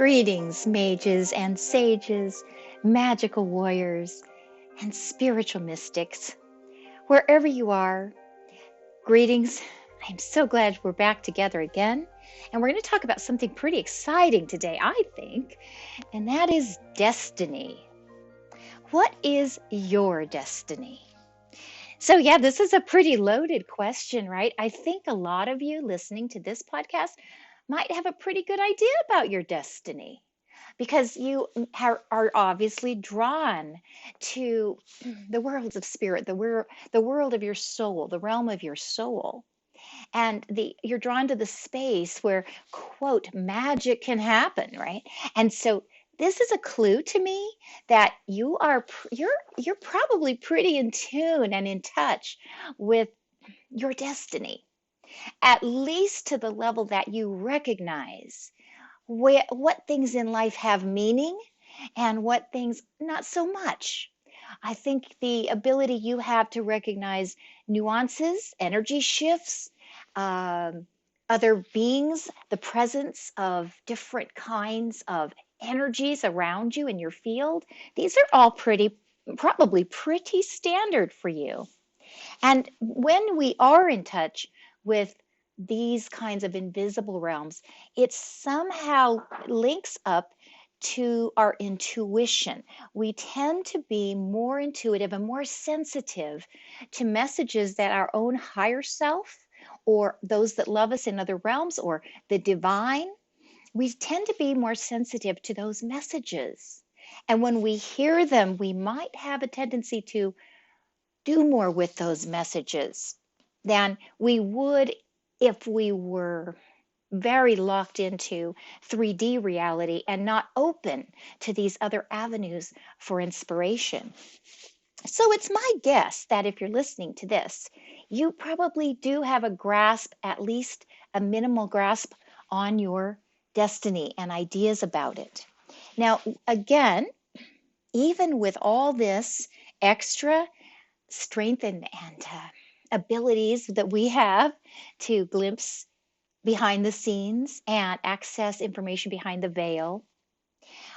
Greetings, mages and sages, magical warriors, and spiritual mystics. Wherever you are, greetings. I'm so glad we're back together again. And we're going to talk about something pretty exciting today, I think, and that is destiny. What is your destiny? So, yeah, this is a pretty loaded question, right? I think a lot of you listening to this podcast might have a pretty good idea about your destiny because you are obviously drawn to the worlds of spirit, the world of your soul, the realm of your soul. And you're drawn to the space where, quote, magic can happen, right? And so this is a clue to me that you're probably pretty in tune and in touch with your destiny, at least to the level that you recognize what things in life have meaning and what things not so much. I think the ability you have to recognize nuances, energy shifts, um, other beings, the presence of different kinds of energies around you in your field, these are all probably pretty standard for you. And when we are in touch with these kinds of invisible realms, it somehow links up to our intuition. We tend to be more intuitive and more sensitive to messages that our own higher self or those that love us in other realms or the divine, we tend to be more sensitive to those messages. And when we hear them, we might have a tendency to do more with those messages than we would if we were very locked into 3D reality and not open to these other avenues for inspiration. So it's my guess that if you're listening to this, you probably do have a grasp, at least a minimal grasp, on your destiny and ideas about it. Now, again, even with all this extra strength and abilities that we have to glimpse behind the scenes and access information behind the veil,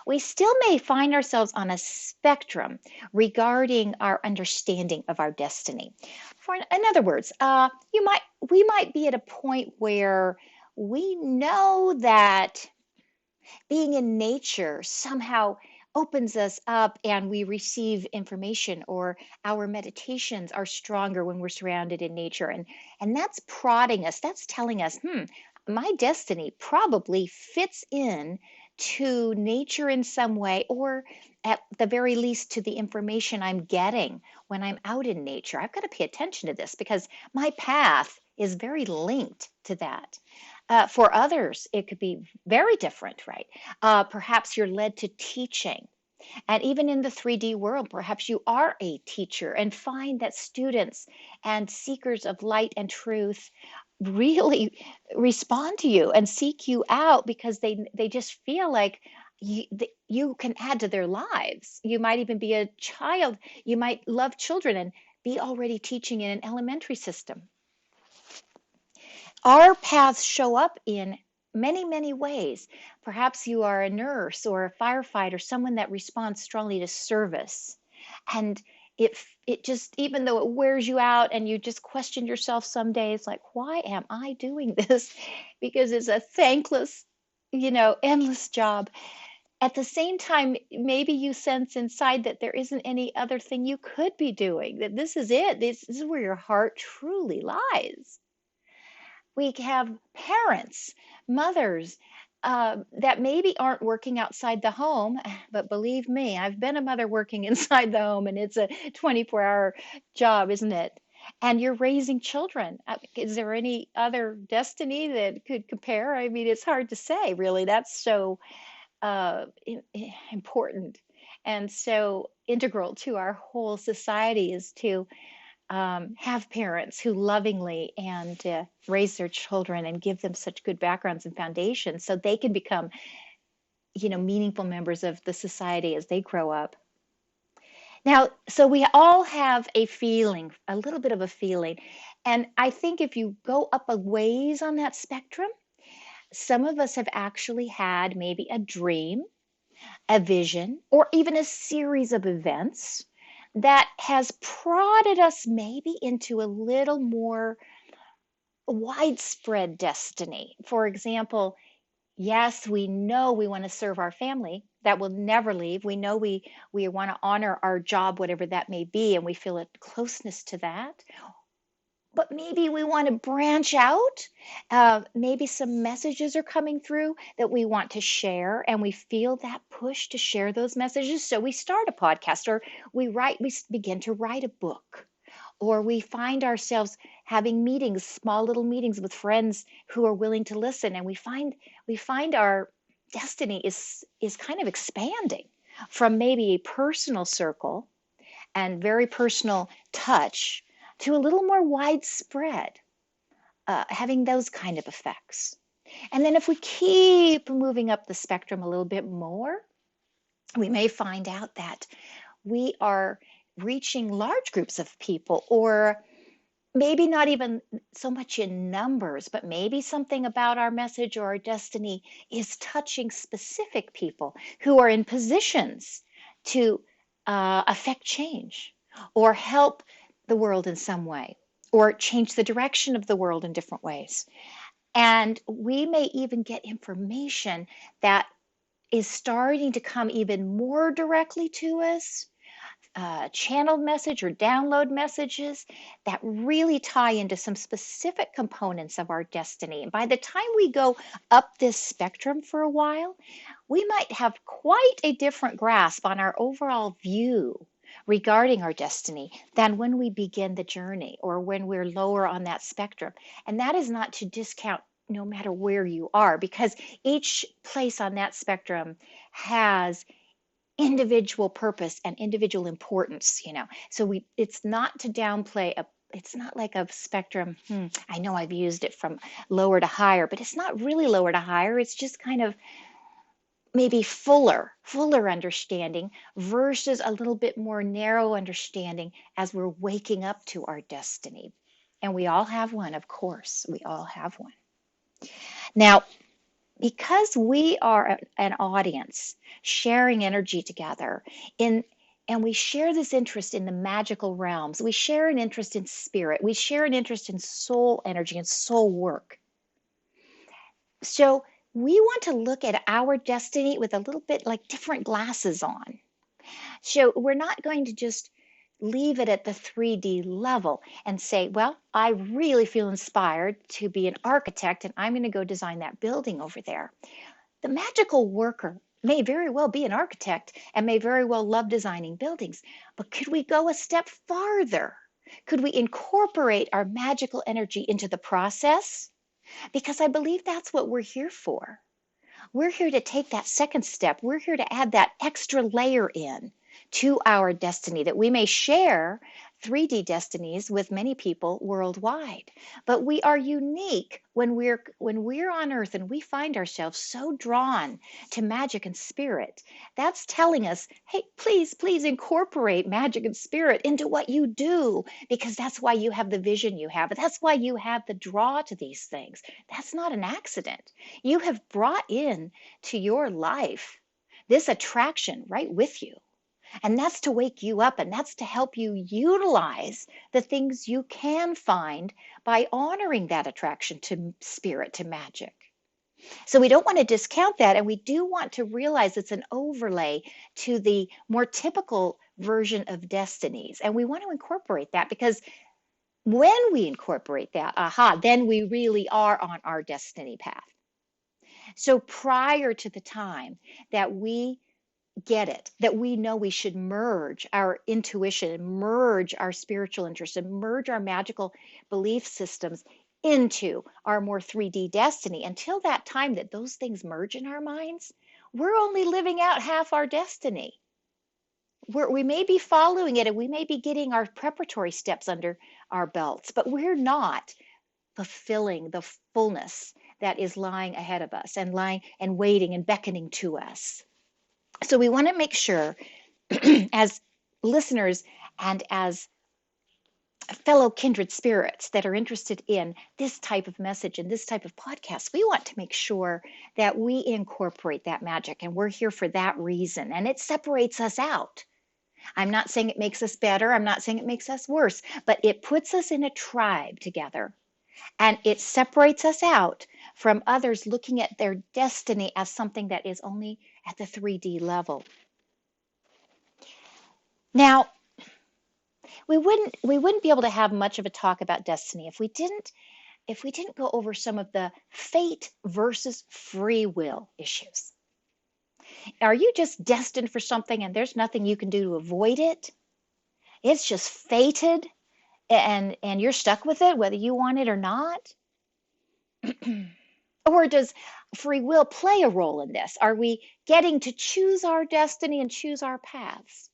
we still may find ourselves on a spectrum regarding our understanding of our destiny. In other words, we might be at a point where we know that being in nature somehow opens us up and we receive information, or our meditations are stronger when we're surrounded in nature, and that's prodding us, that's telling us, my destiny probably fits in to nature in some way, or at the very least to the information I'm getting when I'm out in nature. I've got to pay attention to this because my path is very linked to that. For others, it could be very different, right? Perhaps you're led to teaching. And even in the 3D world, perhaps you are a teacher and find that students and seekers of light and truth really respond to you and seek you out because they just feel like you can add to their lives. You might even be a child. You might love children and be already teaching in an elementary system. Our paths show up in many, many ways. Perhaps you are a nurse or a firefighter, someone that responds strongly to service. And it just, even though it wears you out and you just question yourself some days, like, why am I doing this? Because it's a thankless, endless job. At the same time, maybe you sense inside that there isn't any other thing you could be doing, that this is it. This is where your heart truly lies. We have parents, mothers that maybe aren't working outside the home, but believe me, I've been a mother working inside the home, and it's a 24-hour job, isn't it? And you're raising children. Is there any other destiny that could compare? I mean, it's hard to say, really. That's so important and so integral to our whole society, is to have parents who lovingly and raise their children and give them such good backgrounds and foundations so they can become, meaningful members of the society as they grow up. Now, so we all have a feeling, a little bit of a feeling. And I think if you go up a ways on that spectrum, Some of us have actually had maybe a dream, a vision, or even a series of events that has prodded us maybe into a little more widespread destiny. For example, yes, we know we want to serve our family. That will never leave. We know we want to honor our job, whatever that may be, and we feel a closeness to that. But maybe we want to branch out. Maybe some messages are coming through that we want to share, and we feel that push to share those messages. So we start a podcast, or we begin to write a book, or we find ourselves having meetings, small little meetings with friends who are willing to listen, and we find our destiny is kind of expanding from maybe a personal circle and very personal touch to a little more widespread, having those kind of effects. And then if we keep moving up the spectrum a little bit more, we may find out that we are reaching large groups of people, or maybe not even so much in numbers, but maybe something about our message or our destiny is touching specific people who are in positions to affect change or help the world in some way or change the direction of the world in different ways. And we may even get information that is starting to come even more directly to us, channeled message or download messages that really tie into some specific components of our destiny. And by the time we go up this spectrum for a while, we might have quite a different grasp on our overall view regarding our destiny than when we begin the journey or when we're lower on that spectrum. And that is not to discount no matter where you are, because each place on that spectrum has individual purpose and individual importance, so it's not to downplay it's not like a spectrum. I know I've used it from lower to higher, but it's not really lower to higher. It's just kind of maybe fuller understanding versus a little bit more narrow understanding as we're waking up to our destiny. And we all have one, of course. We all have one. Now, because we are an audience sharing energy together and we share this interest in the magical realms, we share an interest in spirit, we share an interest in soul energy and soul work. So we want to look at our destiny with a little bit like different glasses on. So we're not going to just leave it at the 3D level and say, well, I really feel inspired to be an architect and I'm going to go design that building over there. The magical worker may very well be an architect and may very well love designing buildings, but could we go a step farther? Could we incorporate our magical energy into the process? Because I believe that's what we're here for. We're here to take that second step. We're here to add that extra layer in to our destiny, that we may share 3D destinies with many people worldwide. But we are unique when we're on earth and we find ourselves so drawn to magic and spirit. That's telling us, hey, please incorporate magic and spirit into what you do, because that's why you have the vision you have. That's why you have the draw to these things. That's not an accident. You have brought in to your life this attraction right with you. And that's to wake you up, and that's to help you utilize the things you can find by honoring that attraction to spirit, to magic. So we don't want to discount that, and we do want to realize it's an overlay to the more typical version of destinies. And we want to incorporate that, because when we incorporate that, then we really are on our destiny path. So prior to the time that we get it, that we know we should merge our intuition, merge our spiritual interest, and merge our magical belief systems into our more 3D destiny. Until that time that those things merge in our minds, we're only living out half our destiny. We may be following it and we may be getting our preparatory steps under our belts, but we're not fulfilling the fullness that is lying ahead of us and lying and waiting and beckoning to us. So we want to make sure as listeners and as fellow kindred spirits that are interested in this type of message and this type of podcast, we want to make sure that we incorporate that magic, and we're here for that reason. And it separates us out. I'm not saying it makes us better. I'm not saying it makes us worse, but it puts us in a tribe together, and it separates us out from others looking at their destiny as something that is only at the 3D level. Now, we wouldn't be able to have much of a talk about destiny if we didn't go over some of the fate versus free will issues. Are you just destined for something and there's nothing you can do to avoid it? It's just fated, and you're stuck with it whether you want it or not? Or does free will play a role in this? Are we getting to choose our destiny and choose our paths?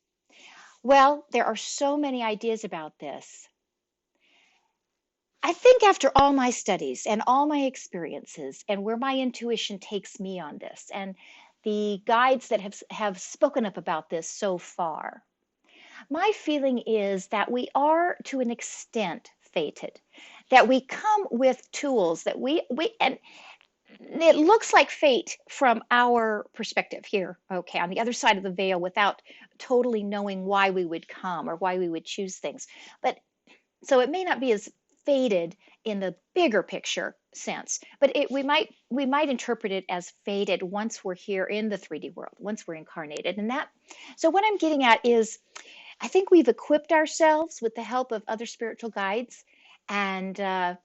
Well, there are so many ideas about this. I think after all my studies and all my experiences and where my intuition takes me on this, and the guides that have spoken up about this so far, my feeling is that we are to an extent fated, that we come with tools that and it looks like fate from our perspective here, okay, on the other side of the veil, without totally knowing why we would come or why we would choose things. But so it may not be as fated in the bigger picture sense, but we might interpret it as fated once we're here in the 3D world, once we're incarnated. And that, so what I'm getting at is, I think we've equipped ourselves with the help of other spiritual guides and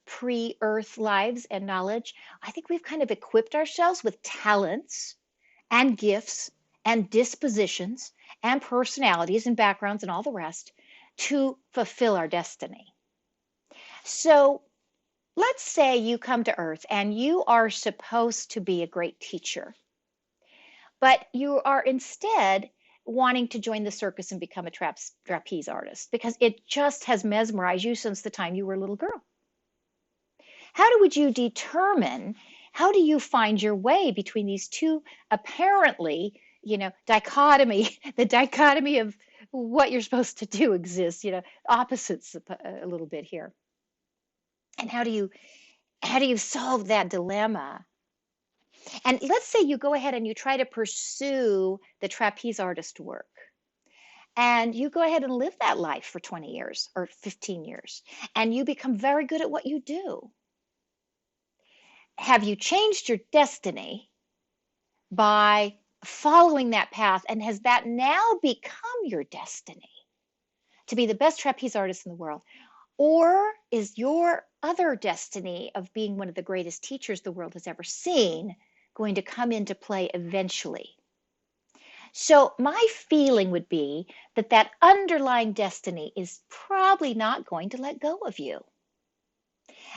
pre-earth lives and knowledge. I think we've kind of equipped ourselves with talents and gifts and dispositions and personalities and backgrounds and all the rest to fulfill our destiny. So let's say you come to Earth and you are supposed to be a great teacher, but you are instead wanting to join the circus and become a trapeze artist because it just has mesmerized you since the time you were a little girl. How do you find your way between these two apparently, the dichotomy of what you're supposed to do exists, opposites a little bit here. And how do you solve that dilemma? And let's say you go ahead and you try to pursue the trapeze artist work. And you go ahead and live that life for 20 years or 15 years. And you become very good at what you do. Have you changed your destiny by following that path? And has that now become your destiny to be the best trapeze artist in the world? Or is your other destiny of being one of the greatest teachers the world has ever seen going to come into play eventually? So my feeling would be that underlying destiny is probably not going to let go of you.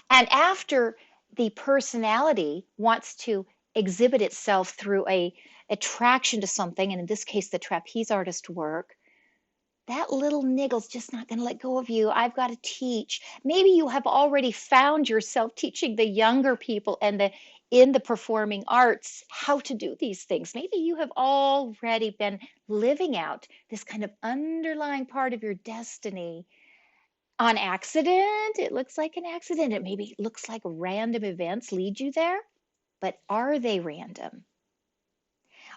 And after the personality wants to exhibit itself through a attraction to something, and in this case, the trapeze artist work, that little niggle's just not going to let go of you. I've got to teach. Maybe you have already found yourself teaching the younger people and in the performing arts how to do these things. Maybe you have already been living out this kind of underlying part of your destiny on accident. It looks like an accident. It maybe looks like random events lead you there, but are they random?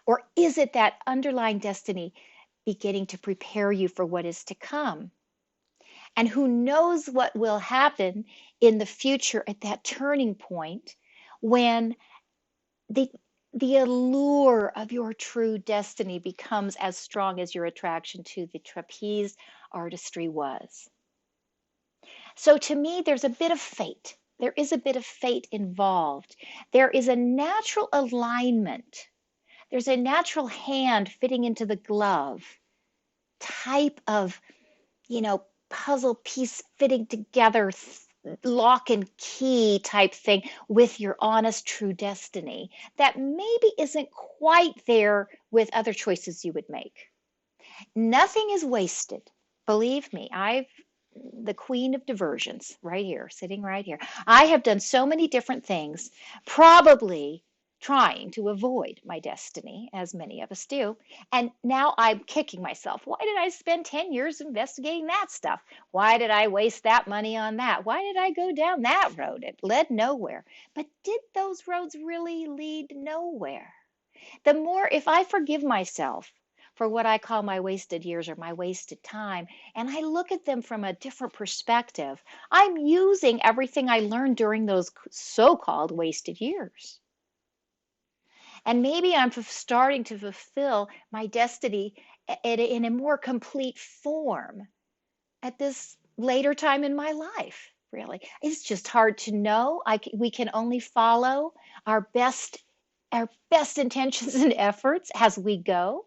Or is it that underlying destiny beginning to prepare you for what is to come? And who knows what will happen in the future at that turning point when the allure of your true destiny becomes as strong as your attraction to the trapeze artistry was. So to me, there's a bit of fate. There is a bit of fate involved. There is a natural alignment. There's a natural hand fitting into the glove type of, puzzle piece fitting together, lock and key type thing with your honest, true destiny that maybe isn't quite there with other choices you would make. Nothing is wasted. Believe me, the queen of diversions right here, sitting right here. I have done so many different things, probably trying to avoid my destiny, as many of us do. And now I'm kicking myself. Why did I spend 10 years investigating that stuff? Why did I waste that money on that? Why did I go down that road? It led nowhere. But did those roads really lead nowhere? The more, if I forgive myself for what I call my wasted years or my wasted time, and I look at them from a different perspective, I'm using everything I learned during those so-called wasted years. And maybe I'm starting to fulfill my destiny in a more complete form at this later time in my life, really. It's just hard to know. We can only follow our best our best intentions and efforts as we go.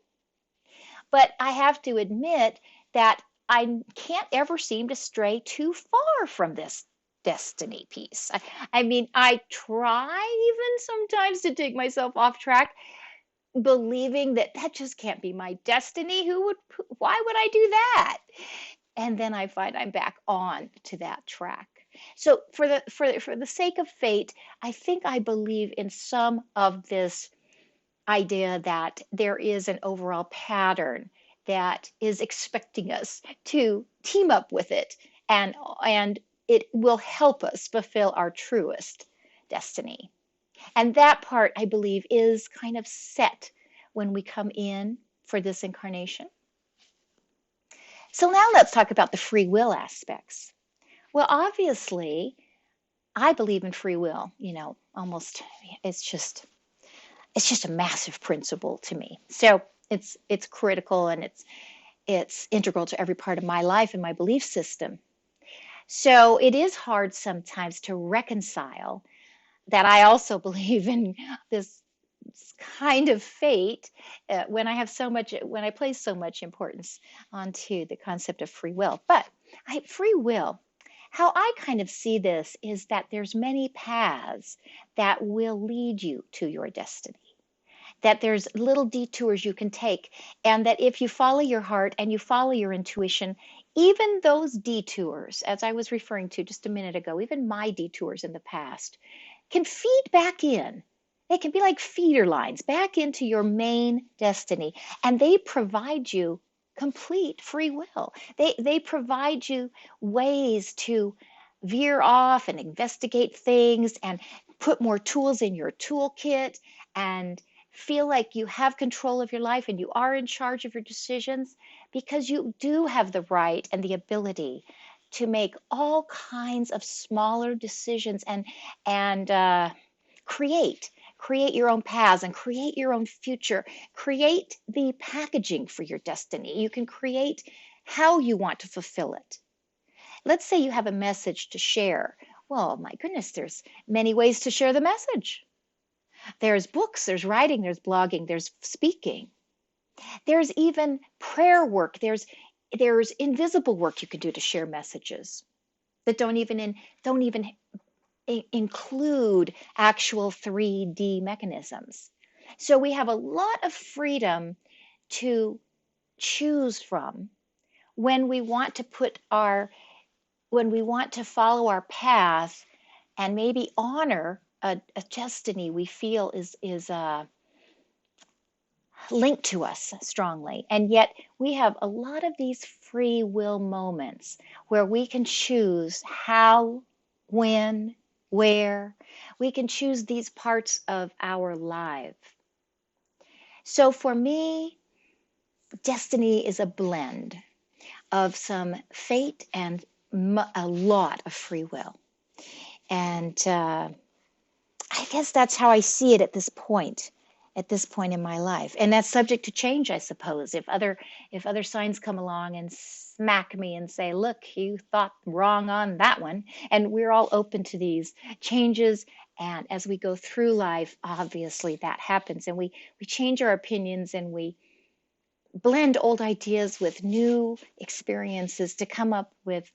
But I have to admit that I can't ever seem to stray too far from this destiny piece. I mean, I try even sometimes to take myself off track, believing that that just can't be my destiny. Why would I do that? And then I find I'm back on to that track. So for the sake of fate, I think I believe in some of this idea that there is an overall pattern that is expecting us to team up with it, and it will help us fulfill our truest destiny. And that part, I believe, is kind of set when we come in for this incarnation. So now let's talk about the free will aspects. Well, obviously, I believe in free will, almost it's just a massive principle to me. So it's critical, and it's integral to every part of my life and my belief system. So it is hard sometimes to reconcile that I also believe in this kind of fate when I place so much importance onto the concept of free will. But free will, how I kind of see this is that there's many paths that will lead you to your destiny, that there's little detours you can take, and that if you follow your heart and you follow your intuition, even those detours, as I was referring to just a minute ago, even my detours in the past, can feed back in. They can be like feeder lines back into your main destiny, and they provide you complete free will. They provide you ways to veer off and investigate things and put more tools in your toolkit and feel like you have control of your life and you are in charge of your decisions, because you do have the right and the ability to make all kinds of smaller decisions and create your own paths and create your own future, create the packaging for your destiny. You can create how you want to fulfill it. Let's say you have a message to share. Well, my goodness, there's many ways to share the message. There's books, there's writing, there's blogging, there's speaking. There's even prayer work. There's invisible work you can do to share messages that don't even include actual 3D mechanisms. So we have a lot of freedom to choose from when we want to follow our path and maybe honor a destiny we feel is linked to us strongly. And yet we have a lot of these free will moments where we can choose how, when, where. We can choose these parts of our life. So for me, destiny is a blend of some fate and a lot of free will. And I guess that's how I see it at this point in my life. And that's subject to change, I suppose. If other signs come along and smack me and say, look, you thought wrong on that one. And we're all open to these changes. And as we go through life, obviously that happens. And we change our opinions, and we blend old ideas with new experiences to come up with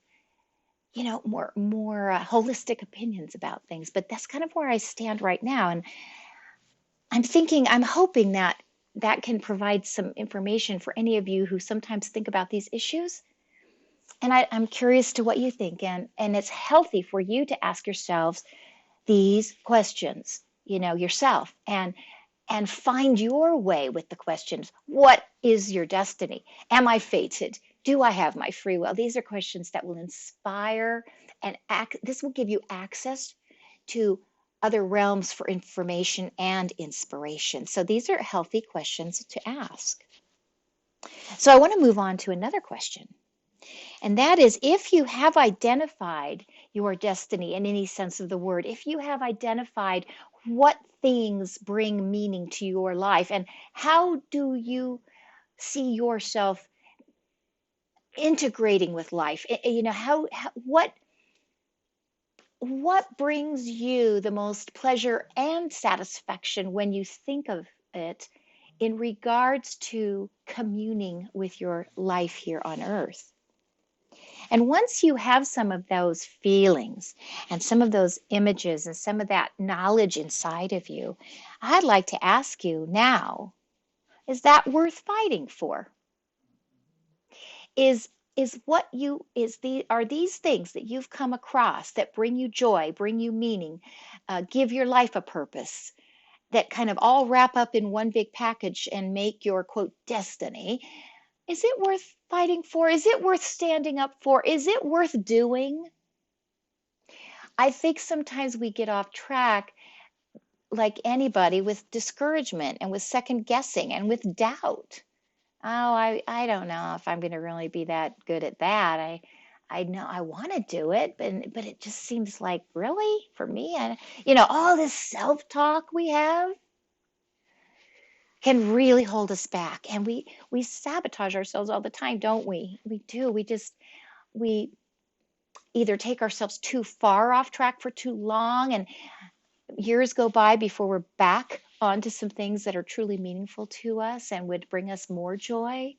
more holistic opinions about things. But that's kind of where I stand right now. And I'm hoping that can provide some information for any of you who sometimes think about these issues. And I'm curious to what you think. And it's healthy for you to ask yourselves these questions. yourself and find your way with the questions. What is your destiny? Am I fated? Do I have my free will? These are questions that will inspire and this will give you access to other realms for information and inspiration. So these are healthy questions to ask. So I want to move on to another question. And that is, if you have identified your destiny in any sense of the word, if you have identified what things bring meaning to your life, and how do you see yourself integrating with life? What brings you the most pleasure and satisfaction when you think of it in regards to communing with your life here on earth? And once you have some of those feelings and some of those images and some of that knowledge inside of you, I'd like to ask you now, is that worth fighting for? Are these things that you've come across that bring you joy, bring you meaning, give your life a purpose, that kind of all wrap up in one big package and make your quote destiny? Is it worth fighting for? Is it worth standing up for? Is it worth doing? I think sometimes we get off track, like anybody, with discouragement and with second guessing and with doubt. Oh, I don't know if I'm going to really be that good at that. I know I want to do it, but it just seems like, really, for me, all this self-talk we have can really hold us back, and we sabotage ourselves all the time, don't we? We do. We either take ourselves too far off track for too long, and years go by before we're back onto some things that are truly meaningful to us and would bring us more joy.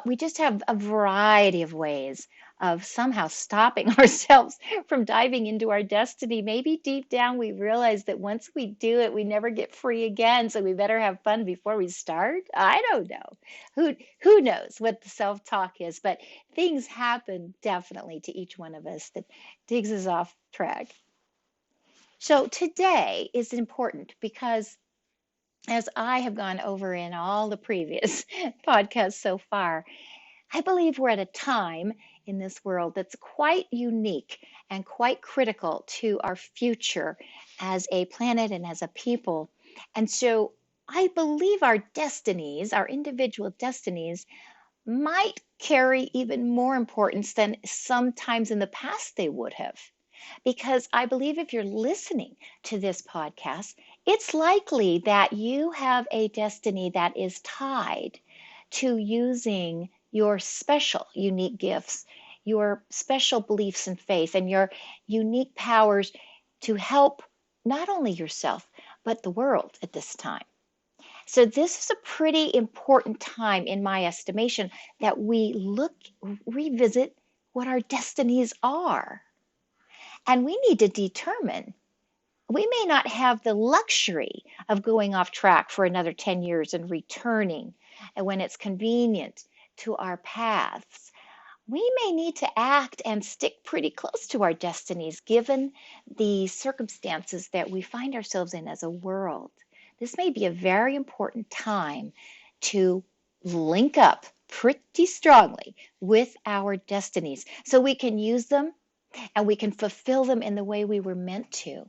We just have a variety of ways of somehow stopping ourselves from diving into our destiny. Maybe deep down we realize that once we do it, we never get free again. So we better have fun before we start. I don't know. Who knows what the self-talk is, but things happen definitely to each one of us that digs us off track. So today is important because, as I have gone over in all the previous podcasts so far, I believe we're at a time in this world that's quite unique and quite critical to our future as a planet and as a people. And so I believe our destinies, our individual destinies, might carry even more importance than sometimes in the past they would have. Because I believe if you're listening to this podcast, it's likely that you have a destiny that is tied to using your special, unique gifts, your special beliefs and faith, and your unique powers to help not only yourself, but the world at this time. So this is a pretty important time in my estimation that we revisit what our destinies are. And we need to determine, we may not have the luxury of going off track for another 10 years and returning and when it's convenient to our paths. We may need to act and stick pretty close to our destinies given the circumstances that we find ourselves in as a world. This may be a very important time to link up pretty strongly with our destinies so we can use them and we can fulfill them in the way we were meant to.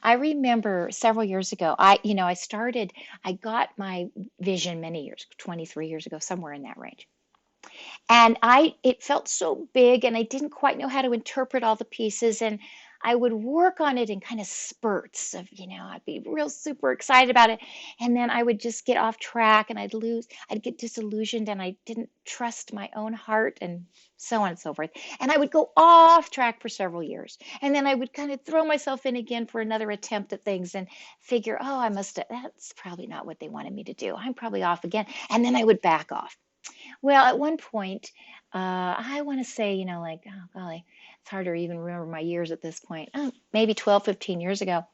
I remember several years ago, I got my vision many years, 23 years ago, somewhere in that range. And it felt so big and I didn't quite know how to interpret all the pieces. And I would work on it in kind of spurts of, I'd be real super excited about it. And then I would just get off track and I'd get disillusioned and I didn't trust my own heart and so on and so forth. And I would go off track for several years. And then I would kind of throw myself in again for another attempt at things and figure, oh, that's probably not what they wanted me to do. I'm probably off again. And then I would back off. Well, at one point, I want to say, oh, golly, it's hard to even remember my years at this point. Maybe 12, 15 years ago,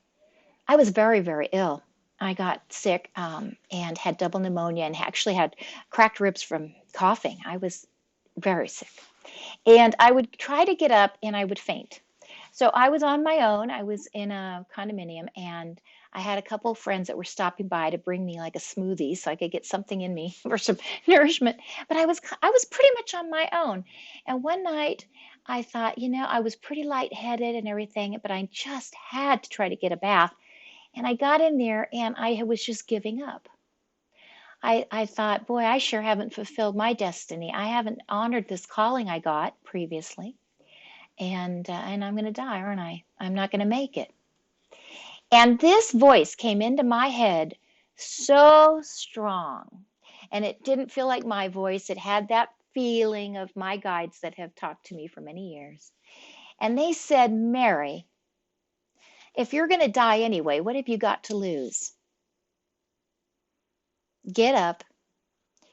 I was very, very ill. I got sick and had double pneumonia and actually had cracked ribs from coughing. I was very sick. And I would try to get up and I would faint. So I was on my own. I was in a condominium, and I had a couple of friends that were stopping by to bring me like a smoothie so I could get something in me for some nourishment. But I was pretty much on my own. And one night I thought, I was pretty lightheaded and everything, but I just had to try to get a bath. And I got in there and I was just giving up. I thought, boy, I sure haven't fulfilled my destiny. I haven't honored this calling I got previously, and I'm going to die, aren't I? I'm not going to make it. And this voice came into my head so strong, and it didn't feel like my voice. It had that feeling of my guides that have talked to me for many years. And they said, Mary, if you're going to die anyway, what have you got to lose? Get up,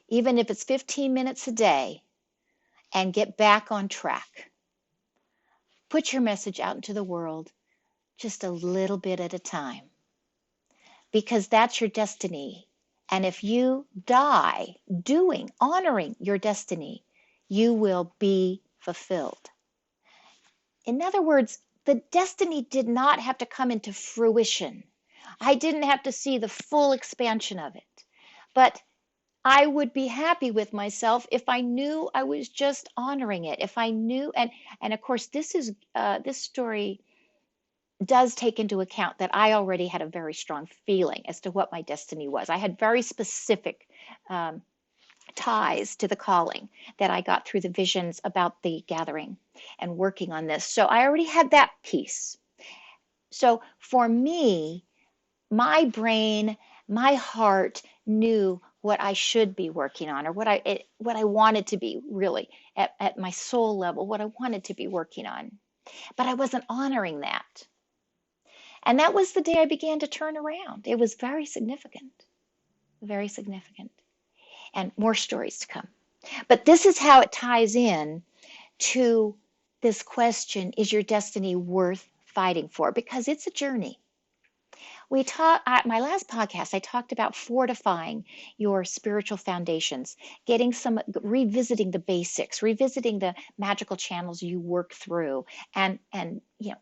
even if it's 15 minutes a day, and get back on track. Put your message out into the world just a little bit at a time, because that's your destiny. And if you die honoring your destiny, you will be fulfilled. In other words, the destiny did not have to come into fruition. I didn't have to see the full expansion of it. But I would be happy with myself if I knew I was just honoring it. If I knew, and of course, this story does take into account that I already had a very strong feeling as to what my destiny was. I had very specific um, ties to the calling that I got through the visions about the gathering and working on this. So I already had that piece. So for me, my brain, my heart knew what I should be working on, or what I wanted to be really at my soul level, what I wanted to be working on. But I wasn't honoring that. And that was the day I began to turn around. It was very significant, very significant. And more stories to come. But this is how it ties in to this question, is your destiny worth fighting for? Because it's a journey. We talked at my last podcast, I talked about fortifying your spiritual foundations, revisiting the basics, revisiting the magical channels you work through, and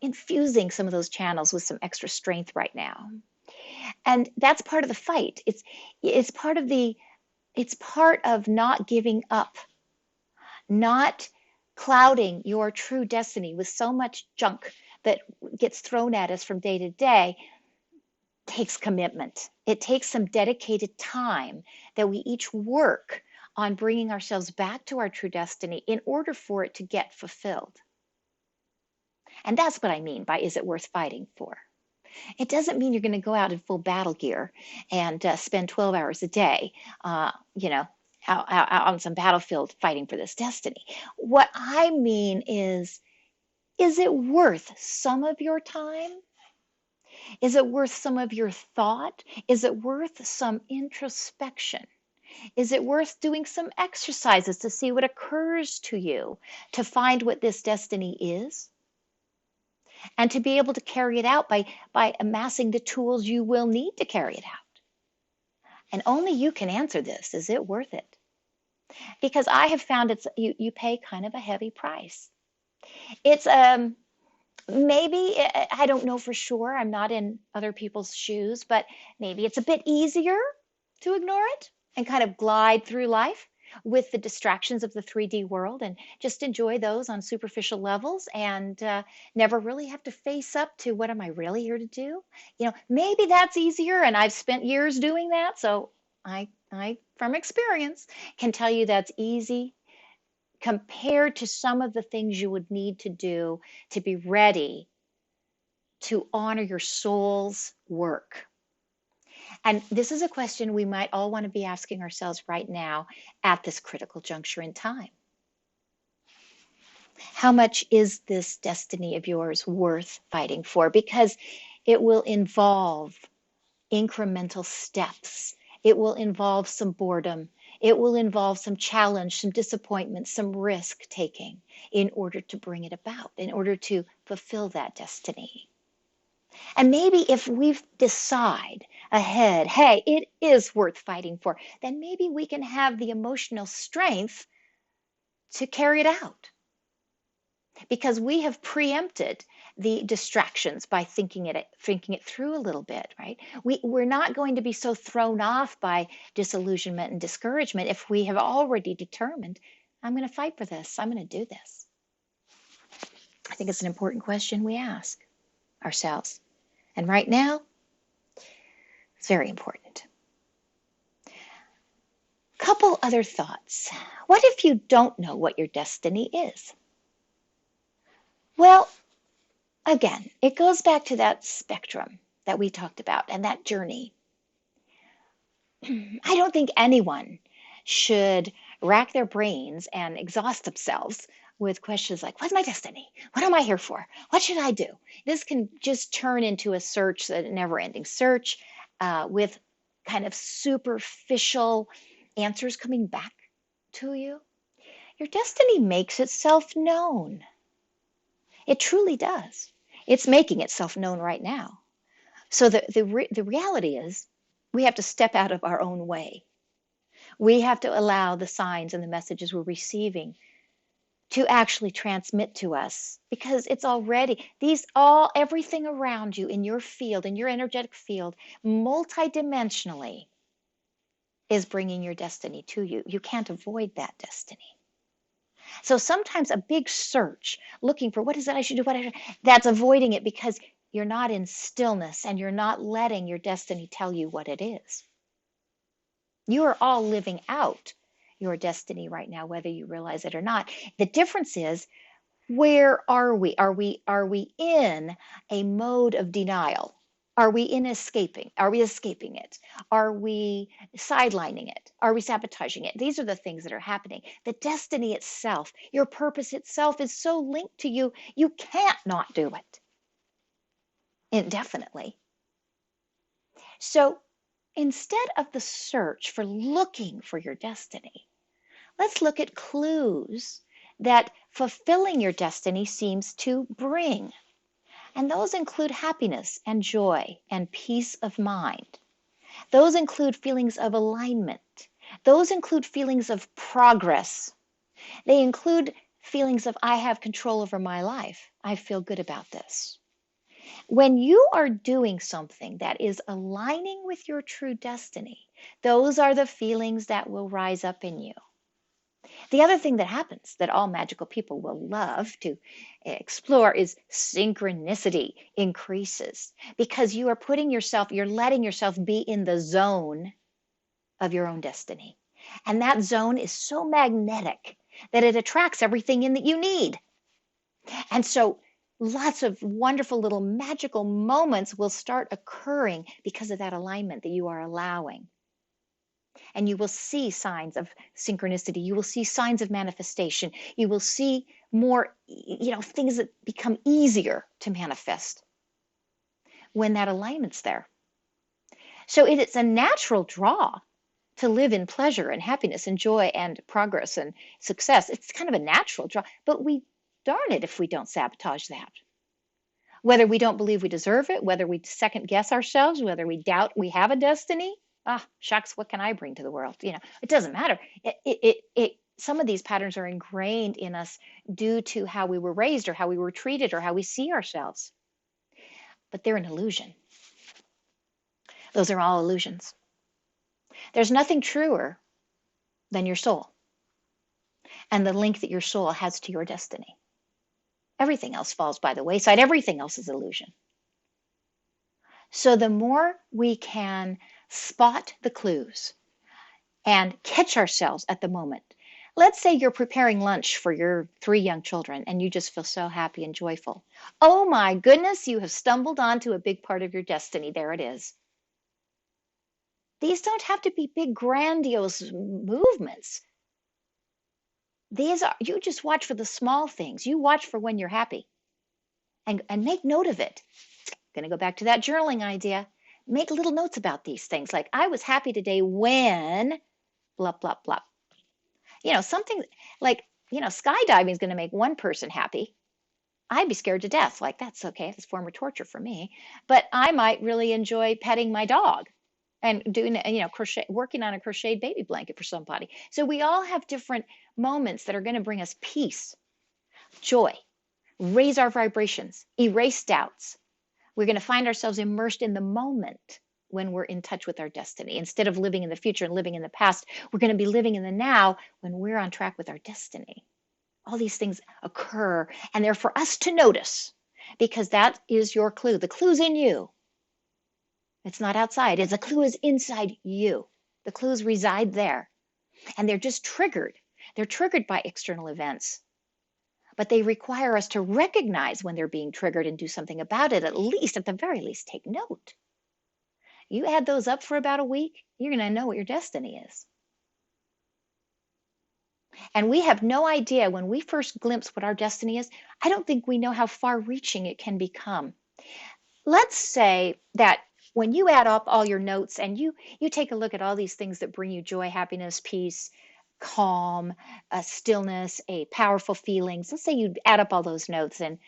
infusing some of those channels with some extra strength right now. And that's part of the fight. It's part of not giving up, not clouding your true destiny with so much junk that gets thrown at us from day to day. Takes commitment. It takes some dedicated time that we each work on bringing ourselves back to our true destiny in order for it to get fulfilled. And that's what I mean by, is it worth fighting for? It doesn't mean you're going to go out in full battle gear and spend 12 hours a day, out on some battlefield fighting for this destiny. What I mean is it worth some of your time? Is it worth some of your thought? Is it worth some introspection? Is it worth doing some exercises to see what occurs to you, to find what this destiny is, and to be able to carry it out by amassing the tools you will need to carry it out? And only you can answer this. Is it worth it? Because I have found you pay kind of a heavy price. It's maybe, I don't know for sure. I'm not in other people's shoes, but maybe it's a bit easier to ignore it and kind of glide through life with the distractions of the 3D world and just enjoy those on superficial levels, and never really have to face up to, what am I really here to do? Maybe that's easier, and I've spent years doing that. So I from experience can tell you that's easy compared to some of the things you would need to do to be ready to honor your soul's work. And this is a question we might all want to be asking ourselves right now at this critical juncture in time. How much is this destiny of yours worth fighting for? Because it will involve incremental steps. It will involve some boredom. It will involve some challenge, some disappointment, some risk taking in order to bring it about, in order to fulfill that destiny. And maybe if we decide ahead, hey, it is worth fighting for, then maybe we can have the emotional strength to carry it out. because we have preempted the distractions by thinking it through a little bit, right? We're not going to be so thrown off by disillusionment and discouragement if we have already determined, I'm going to fight for this, I'm going to do this. I think it's an important question we ask ourselves. And right now, it's very important. Couple other thoughts. What if you don't know what your destiny is? Well, again, it goes back to that spectrum that we talked about and that journey. I don't think anyone should rack their brains and exhaust themselves with questions like, what's my destiny? What am I here for? What should I do? This can just turn into a search, a never-ending search, with kind of superficial answers coming back to you. Your destiny makes itself known. It truly does. It's making itself known right now. So the reality is we have to step out of our own way. We have to allow the signs and the messages we're receiving to actually transmit to us, because it's already everything around you in your field, in your energetic field, multidimensionally is bringing your destiny to you. You can't avoid that destiny. So sometimes a big search looking for what is it I should do, that's avoiding it because you're not in stillness and you're not letting your destiny tell you what it is. You are all living out your destiny right now, whether you realize it or not. The difference is, where are we? Are we in a mode of denial? Are we in escaping? Are we escaping it? Are we sidelining it? Are we sabotaging it? These are the things that are happening. The destiny itself, your purpose itself is so linked to you, you can't not do it indefinitely. So instead of the search for looking for your destiny, let's look at clues that fulfilling your destiny seems to bring. And those include happiness and joy and peace of mind. Those include feelings of alignment. Those include feelings of progress. They include feelings of, I have control over my life. I feel good about this. When you are doing something that is aligning with your true destiny, those are the feelings that will rise up in you. The other thing that happens that all magical people will love to explore is synchronicity increases, because you are you're letting yourself be in the zone of your own destiny. And that zone is so magnetic that it attracts everything in that you need. And so lots of wonderful little magical moments will start occurring because of that alignment that you are allowing. And you will see signs of synchronicity. You will see signs of manifestation. You will see more, things that become easier to manifest when that alignment's there. So it's a natural draw to live in pleasure and happiness and joy and progress and success. It's kind of a natural draw, but darn it if we don't sabotage that. Whether we don't believe we deserve it, whether we second guess ourselves, whether we doubt we have a destiny, shucks, what can I bring to the world? It doesn't matter. Some of these patterns are ingrained in us due to how we were raised or how we were treated or how we see ourselves. But they're an illusion. Those are all illusions. There's nothing truer than your soul and the link that your soul has to your destiny. Everything else falls by the wayside. Everything else is illusion. So the more we can spot the clues and catch ourselves at the moment. Let's say you're preparing lunch for your 3 young children and you just feel so happy and joyful. Oh my goodness, you have stumbled onto a big part of your destiny. There it is. These don't have to be big, grandiose movements. You just watch for the small things. You watch for when you're happy and make note of it. Going to go back to that journaling idea. Make little notes about these things. Like, I was happy today when blah, blah, blah. Something like, skydiving is going to make one person happy. I'd be scared to death. Like, that's okay. It's a form of torture for me. But I might really enjoy petting my dog and doing, crochet, working on a crocheted baby blanket for somebody. So we all have different moments that are going to bring us peace, joy, raise our vibrations, erase doubts. We're going to find ourselves immersed in the moment when we're in touch with our destiny. Instead of living in the future and living in the past, we're going to be living in the now when we're on track with our destiny. All these things occur, and they're for us to notice, because that is your clue. The clue's in you. It's not outside. The clue is inside you. The clues reside there, and they're just triggered. They're triggered by external events, but they require us to recognize when they're being triggered and do something about it. At the very least, take note. You add those up for about a week, you're going to know what your destiny is. And we have no idea when we first glimpse what our destiny is. I don't think we know how far-reaching it can become. Let's say that when you add up all your notes and you take a look at all these things that bring you joy, happiness, peace, calm, stillness, a powerful feelings. Let's say you add up all those notes and,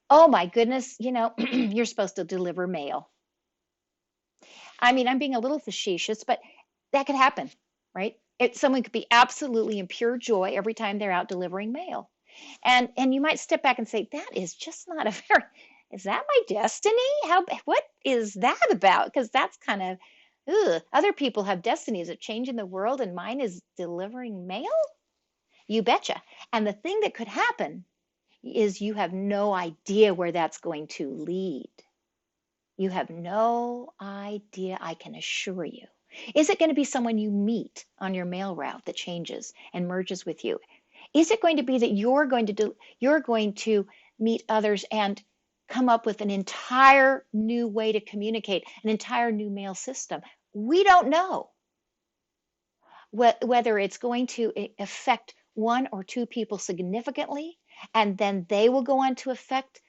oh my goodness, you're supposed to deliver mail. I mean, I'm being a little facetious, but that could happen, right? Someone could be absolutely in pure joy every time they're out delivering mail. And you might step back and say, that is just not is that my destiny? What is that about? Because that's kind of, other people have destinies of changing the world and mine is delivering mail? You betcha. And the thing that could happen is you have no idea where that's going to lead. You have no idea, I can assure you. Is it going to be someone you meet on your mail route that changes and merges with you? Is it going to be that you're going to meet others and come up with an entire new way to communicate, an entire new mail system? We don't know whether it's going to affect one or two people significantly, and then they will go on to affect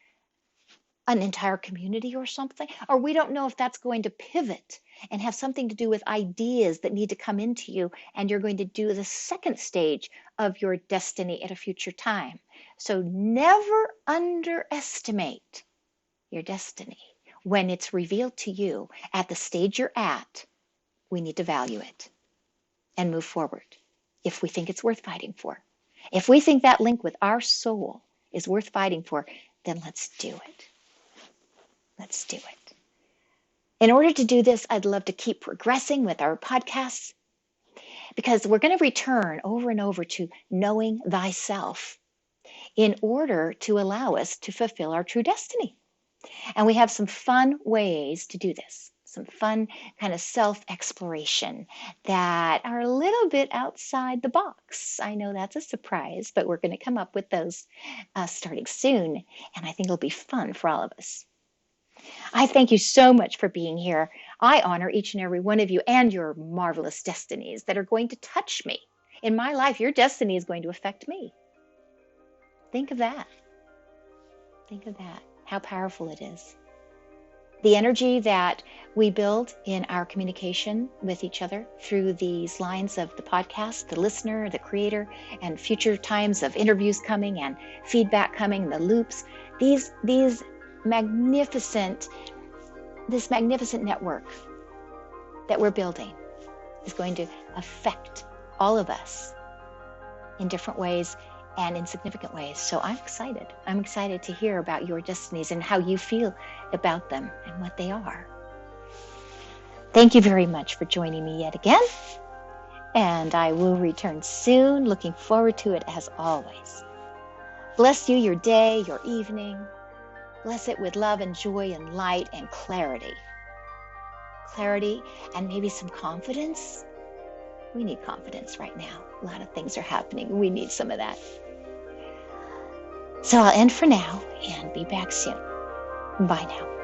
an entire community or something, or we don't know if that's going to pivot and have something to do with ideas that need to come into you, and you're going to do the second stage of your destiny at a future time. So never underestimate your destiny. When it's revealed to you at the stage you're at, we need to value it and move forward if we think it's worth fighting for. If we think that link with our soul is worth fighting for, then let's do it. Let's do it. In order to do this, I'd love to keep progressing with our podcasts, because we're going to return over and over to knowing thyself in order to allow us to fulfill our true destiny. And we have some fun ways to do this, some fun kind of self-exploration that are a little bit outside the box. I know that's a surprise, but we're going to come up with those starting soon, and I think it'll be fun for all of us. I thank you so much for being here. I honor each and every one of you and your marvelous destinies that are going to touch me. In my life, your destiny is going to affect me. Think of that. Think of that, how powerful it is. The energy that we build in our communication with each other through these lines of the podcast, the listener, the creator, and future times of interviews coming and feedback coming, the loops, this magnificent network that we're building is going to affect all of us in different ways and in significant ways. So I'm excited. I'm excited to hear about your destinies and how you feel about them and what they are. Thank you very much for joining me yet again. And I will return soon. Looking forward to it as always. Bless you, your day, your evening. Bless it with love and joy and light and clarity. Clarity and maybe some confidence. We need confidence right now. A lot of things are happening. We need some of that. So I'll end for now and be back soon. Bye now.